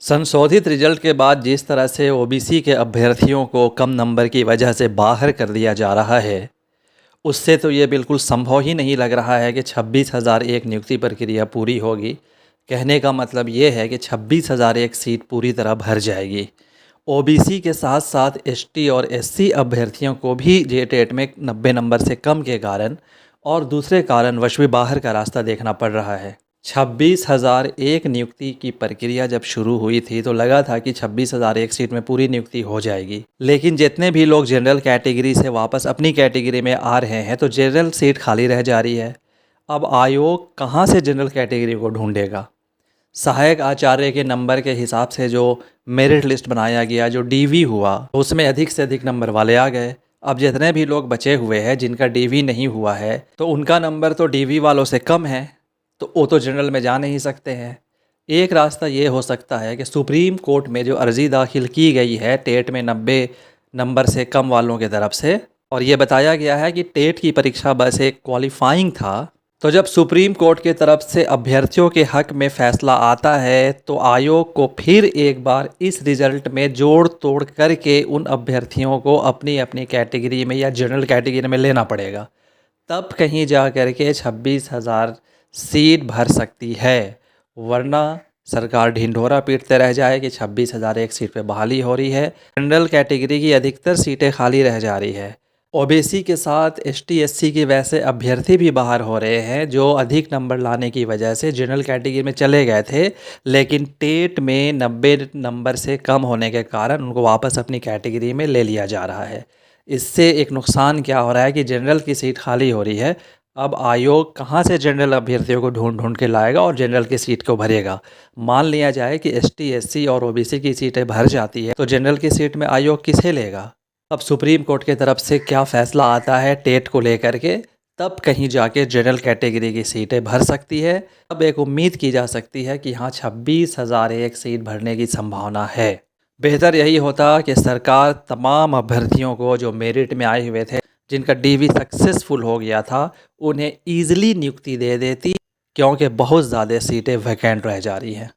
संशोधित रिजल्ट के बाद जिस तरह से ओबीसी के अभ्यर्थियों को कम नंबर की वजह से बाहर कर दिया जा रहा है, उससे तो ये बिल्कुल संभव ही नहीं लग रहा है कि 26,001 नियुक्ति प्रक्रिया पूरी होगी। कहने का मतलब ये है कि 26,001 सीट पूरी तरह भर जाएगी। ओबीसी के साथ साथ एसटी और एससी अभ्यर्थियों को भी जेटेट में 90 नंबर से कम के कारण और दूसरे कारणवश भी बाहर का रास्ता देखना पड़ रहा है। 26,001 नियुक्ति की प्रक्रिया जब शुरू हुई थी तो लगा था कि 26,001 सीट में पूरी नियुक्ति हो जाएगी, लेकिन जितने भी लोग जनरल कैटेगरी से वापस अपनी कैटेगरी में आ रहे हैं तो जनरल सीट खाली रह जा रही है। अब आयोग कहां से जनरल कैटेगरी को ढूंढेगा? सहायक आचार्य के नंबर के हिसाब से जो मेरिट लिस्ट बनाया गया, जो डीवी हुआ, उसमें अधिक से अधिक नंबर वाले आ गए। अब जितने भी लोग बचे हुए हैं जिनका डीवी नहीं हुआ है तो उनका नंबर तो डीवी वालों से कम है, तो वो तो जनरल में जा नहीं सकते हैं। एक रास्ता ये हो सकता है कि सुप्रीम कोर्ट में जो अर्ज़ी दाखिल की गई है टेट में 90 नंबर से कम वालों की तरफ से, और ये बताया गया है कि टेट की परीक्षा बस एक क्वालिफाइंग था, तो जब सुप्रीम कोर्ट की तरफ से अभ्यर्थियों के हक में फ़ैसला आता है तो आयोग को फिर एक बार इस रिज़ल्ट में जोड़ तोड़ करके उन अभ्यर्थियों को अपनी अपनी कैटेगरी में या जनरल कैटेगरी में लेना पड़ेगा। तब कहीं जा कर के 26,000 सीट भर सकती है, वरना सरकार ढिंढोरा पीटते रह जाए कि 26,001 सीट पे बहाली हो रही है। जनरल कैटेगरी की अधिकतर सीटें खाली रह जा रही है। ओबीसी के साथ एसटी एससी के वैसे अभ्यर्थी भी बाहर हो रहे हैं जो अधिक नंबर लाने की वजह से जनरल कैटेगरी में चले गए थे, लेकिन टेट में 90 नंबर से कम होने के कारण उनको वापस अपनी कैटेगरी में ले लिया जा रहा है। इससे एक नुकसान क्या हो रहा है कि जनरल की सीट खाली हो रही है। अब आयोग कहाँ से जनरल अभ्यर्थियों को ढूंढ ढूंढ के लाएगा और जनरल की सीट को भरेगा? मान लिया जाए कि एसटी एससी और ओबीसी की सीटें भर जाती है तो जनरल की सीट में आयोग किसे लेगा? अब सुप्रीम कोर्ट की तरफ से क्या फ़ैसला आता है टेट को लेकर के, तब कहीं जाके जनरल कैटेगरी की सीटें भर सकती है। अब एक उम्मीद की जा सकती है कि हाँ, 26,001 सीट भरने की संभावना है। बेहतर यही होता कि सरकार तमाम अभ्यर्थियों को जो मेरिट में आए हुए थे, जिनका डीवी सक्सेसफुल हो गया था, उन्हें ईजिली नियुक्ति दे देती, क्योंकि बहुत ज़्यादा सीटें वैकेंट रह जा रही हैं।